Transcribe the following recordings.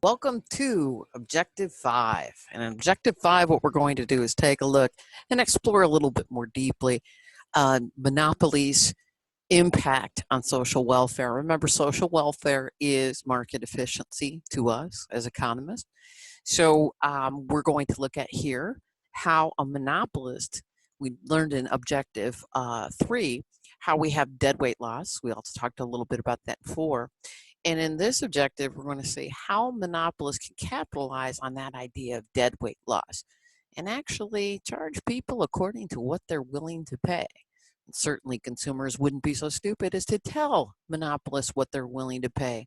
Welcome to Objective 5. And in Objective 5, what we're going to do is take a look and explore a little bit more deeply monopolies' impact on social welfare. Remember, social welfare is market efficiency to us as economists. So we're going to look at here how a monopolist, we learned in Objective 3, how we have deadweight loss. We also talked a little bit about that before. And in this objective, we're going to see how monopolists can capitalize on that idea of deadweight loss and actually charge people according to what they're willing to pay. And certainly consumers wouldn't be so stupid as to tell monopolists what they're willing to pay,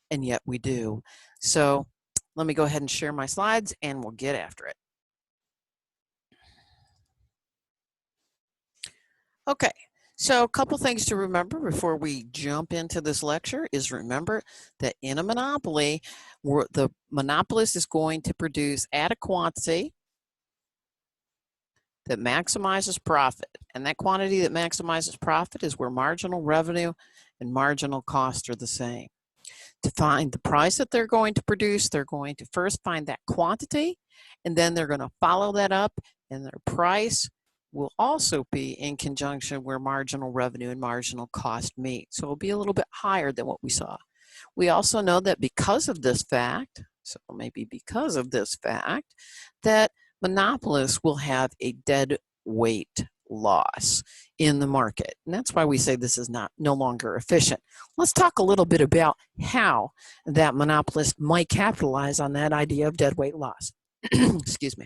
and yet we do. So let me go ahead and share my slides and we'll get after it. Okay. So a couple things to remember before we jump into this lecture is remember that in a monopoly, the monopolist is going to produce at a quantity that maximizes profit. And that quantity that maximizes profit is where marginal revenue and marginal cost are the same. To find the price that they're going to produce, they're going to first find that quantity, and then they're going to follow that up, and their price will also be in conjunction where marginal revenue and marginal cost meet. So it'll be a little bit higher than what we saw. We also know that because of this fact, that monopolists will have a dead weight loss in the market. And that's why we say this is no longer efficient. Let's talk a little bit about how that monopolist might capitalize on that idea of dead weight loss. Excuse me.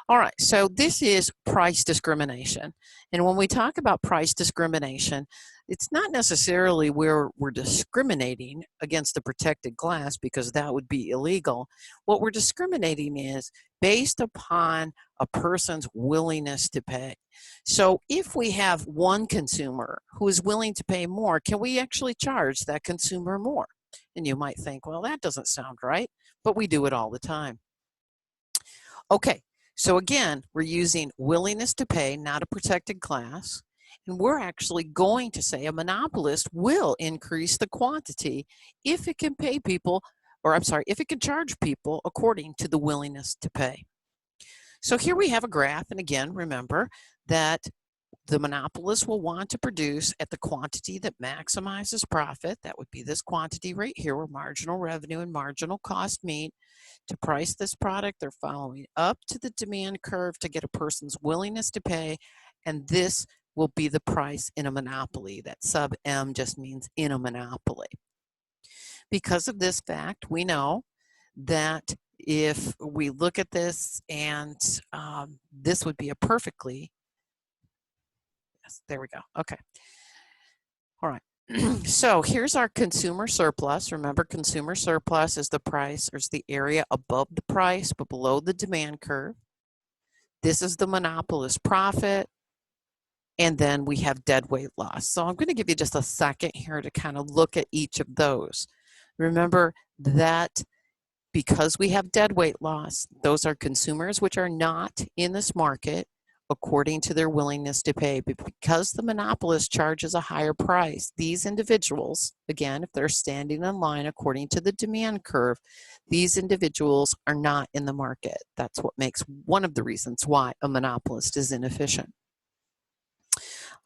All right, so this is price discrimination. And when we talk about price discrimination, it's not necessarily where we're discriminating against a protected class, because that would be illegal. What we're discriminating is based upon a person's willingness to pay. So if we have one consumer who is willing to pay more, can we actually charge that consumer more? And you might think, well, that doesn't sound right, but we do it all the time. Okay. So again, we're using willingness to pay, not a protected class, and we're actually going to say a monopolist will increase the quantity if it can pay people, if it can charge people according to the willingness to pay. So here we have a graph, and again, remember that the monopolist will want to produce at the quantity that maximizes profit. That would be this quantity right here where marginal revenue and marginal cost meet. To price this product, they're following up to the demand curve to get a person's willingness to pay, and this will be the price in a monopoly. That sub M just means in a monopoly. Because of this fact, we know that if we look at this, and this would be a perfectly, yes, there we go, okay. All right. So here's our consumer surplus. Remember, consumer surplus is the price, or is the area above the price but below the demand curve. This is the monopolist profit, and then we have deadweight loss. So I'm going to give you just a second here to kind of look at each of those. Remember that because we have deadweight loss, those are consumers which are not in this market according to their willingness to pay. But because the monopolist charges a higher price, these individuals, again, if they're standing in line according to the demand curve, these individuals are not in the market. That's what makes one of the reasons why a monopolist is inefficient.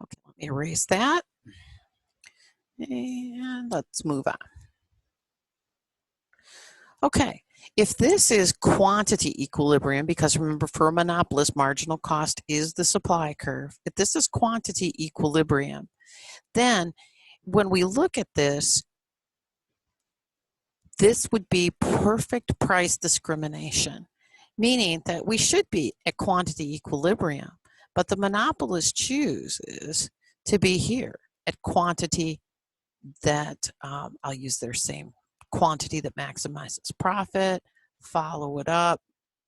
Okay, let me erase that. And let's move on. Okay, if this is quantity equilibrium, because remember, for a monopolist, marginal cost is the supply curve. If this is quantity equilibrium, then when we look at this, this would be perfect price discrimination, meaning that we should be at quantity equilibrium, but the monopolist chooses to be here at quantity that, I'll use their same quantity that maximizes profit, follow it up,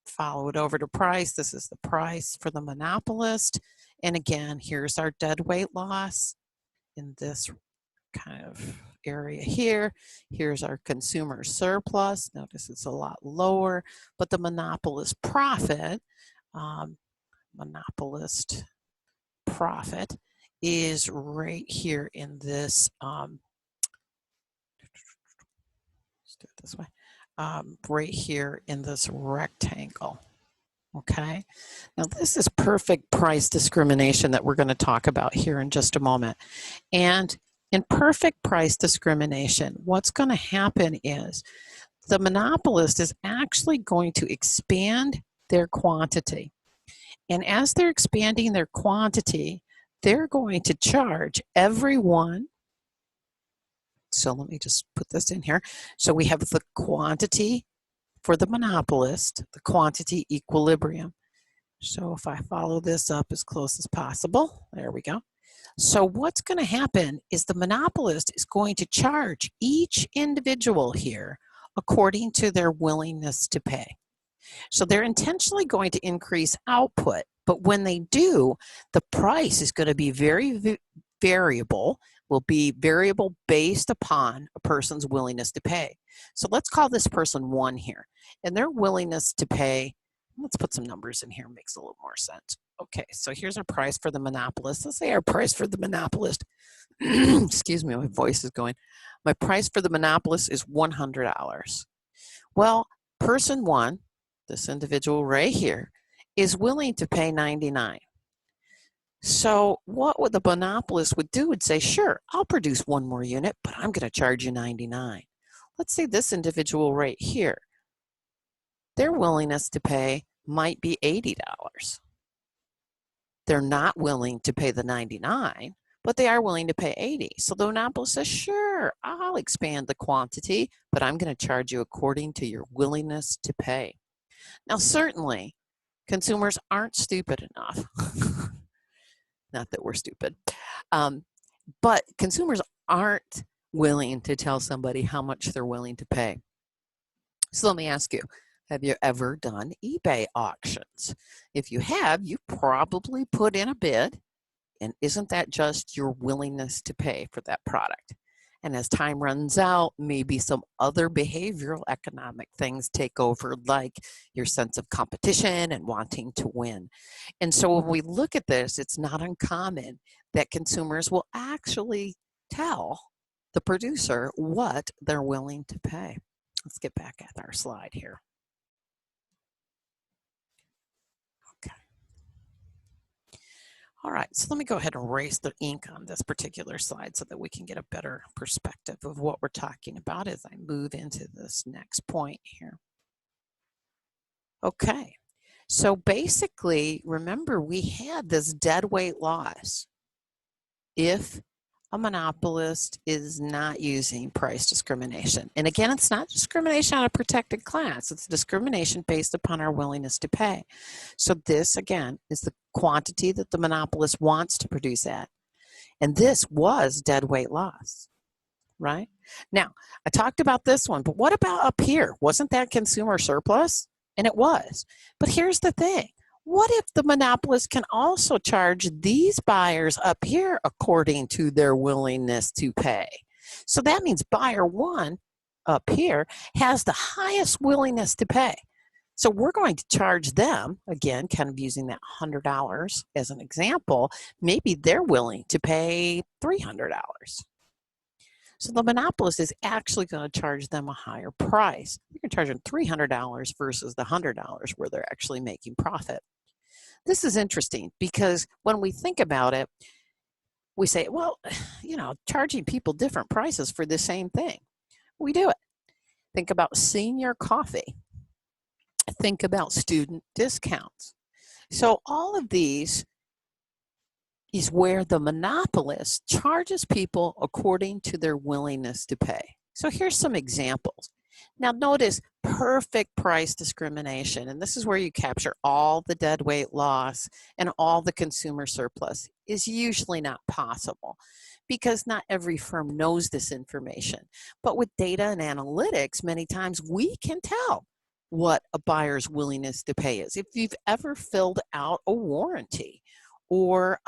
follow it over to price. This is the price for the monopolist. And again, here's our deadweight loss in this kind of area here. Here's our consumer surplus. Notice it's a lot lower, but the monopolist profit, is right here in this, let's do it this way. right here in this rectangle. Okay, now this is perfect price discrimination that we're going to talk about here in just a moment. And in perfect price discrimination, what's going to happen is the monopolist is actually going to expand their quantity. And as they're expanding their quantity, they're going to charge everyone. So let me just put this in here. So we have the quantity for the monopolist, the quantity equilibrium. So if I follow this up as close as possible, there we go. So what's going to happen is the monopolist is going to charge each individual here according to their willingness to pay. So they're intentionally going to increase output, but when they do, the price is going to be very variable, will be variable based upon a person's willingness to pay. So let's call this person 1 here, and their willingness to pay, let's put some numbers in here, makes a little more sense. Okay, so here's our price for the monopolist. Let's say our price for the monopolist, excuse me, my voice is going. My price for the monopolist is $100. Well, person 1, this individual right here, is willing to pay $99. So what would the monopolist would do would say, sure, I'll produce 1 more unit, but I'm going to charge you $99. Let's say this individual right here, their willingness to pay might be $80. They're not willing to pay the $99, but they are willing to pay $80. So the monopolist says, sure, I'll expand the quantity, but I'm going to charge you according to your willingness to pay. Now, certainly, consumers aren't stupid enough. Not that we're stupid, but consumers aren't willing to tell somebody how much they're willing to pay. So let me ask you, have you ever done eBay auctions? If you have, you probably put in a bid, and isn't that just your willingness to pay for that product? And as time runs out, maybe some other behavioral economic things take over, like your sense of competition and wanting to win. And so when we look at this, it's not uncommon that consumers will actually tell the producer what they're willing to pay. Let's get back at our slide here. Okay. All right, so let me go ahead and erase the ink on this particular slide so that we can get a better perspective of what we're talking about as I move into this next point here. Okay, so basically, remember we had this dead weight loss if a monopolist is not using price discrimination. And again, it's not discrimination on a protected class. It's discrimination based upon our willingness to pay. So this, again, is the quantity that the monopolist wants to produce at. And this was dead weight loss, right? Now, I talked about this one, but what about up here? Wasn't that consumer surplus? And it was. But here's the thing. What if the monopolist can also charge these buyers up here according to their willingness to pay? So that means buyer 1 up here has the highest willingness to pay. So we're going to charge them, again, kind of using that $100 as an example, maybe they're willing to pay $300. So the monopolist is actually going to charge them a higher price. You're going to charge them $300 versus the $100 where they're actually making profit. This is interesting because when we think about it, we say, well, you know, charging people different prices for the same thing. We do it. Think about senior coffee. Think about student discounts. So all of these is where the monopolist charges people according to their willingness to pay. So here's some examples. Now notice perfect price discrimination, and this is where you capture all the dead weight loss and all the consumer surplus is usually not possible because not every firm knows this information. But with data and analytics, many times we can tell what a buyer's willingness to pay is. If you've ever filled out a warranty, or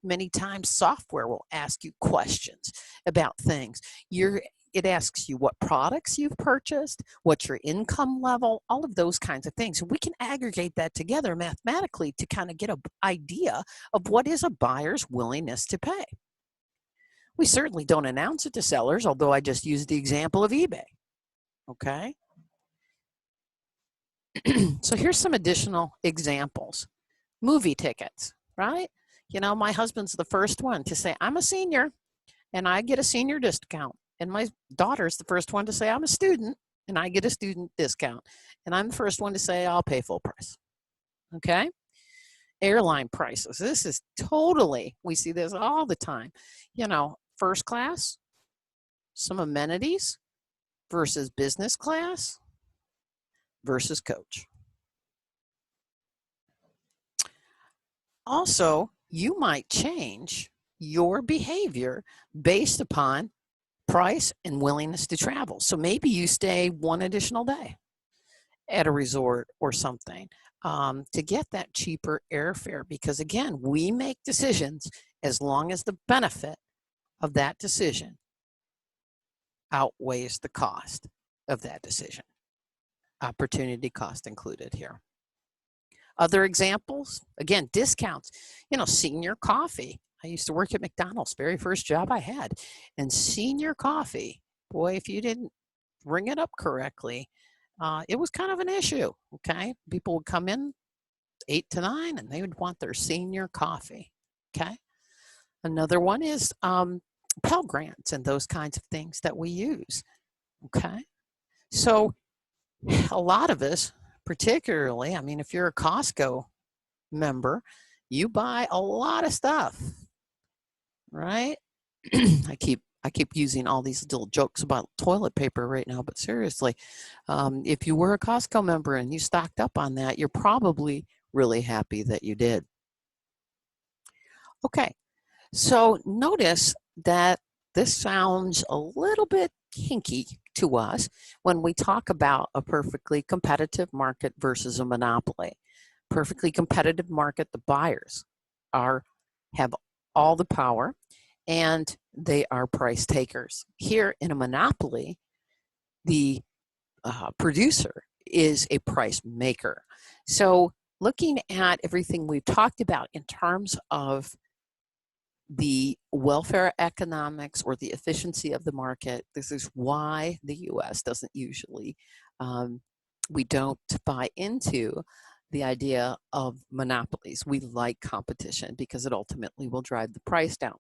many times software will ask you questions about things. It asks you what products you've purchased, what's your income level, all of those kinds of things. We can aggregate that together mathematically to kind of get an idea of what is a buyer's willingness to pay. We certainly don't announce it to sellers, although I just used the example of eBay, okay? So here's some additional examples. Movie tickets, right? You know, my husband's the first one to say, I'm a senior and I get a senior discount. And my daughter's the first one to say, I'm a student and I get a student discount. And I'm the first one to say, I'll pay full price. Okay? Airline prices. This is totally, we see this all the time. You know, first class, some amenities versus business class versus coach. Also, you might change your behavior based upon price and willingness to travel. So maybe you stay one additional day at a resort or something to get that cheaper airfare, because again, we make decisions as long as the benefit of that decision outweighs the cost of that decision. Opportunity cost included here. Other examples, again, discounts. You know, senior coffee. I used to work at McDonald's, very first job I had. And senior coffee, boy, if you didn't ring it up correctly, it was kind of an issue, okay? People would come in 8 to 9 and they would want their senior coffee, okay? Another one is Pell Grants and those kinds of things that we use, okay? So a lot of us, particularly, I mean, if you're a Costco member, you buy a lot of stuff, right? I keep using all these little jokes about toilet paper right now, but seriously, if you were a Costco member and you stocked up on that, you're probably really happy that you did. Okay, so notice that this sounds a little bit hinky to us when we talk about a perfectly competitive market versus a monopoly. Perfectly competitive market, the buyers have all the power and they are price takers. Here in a monopoly, the producer is a price maker. So looking at everything we've talked about in terms of the welfare economics or the efficiency of the market, this is why the US doesn't usually, we don't buy into the idea of monopolies. We like competition because it ultimately will drive the price down.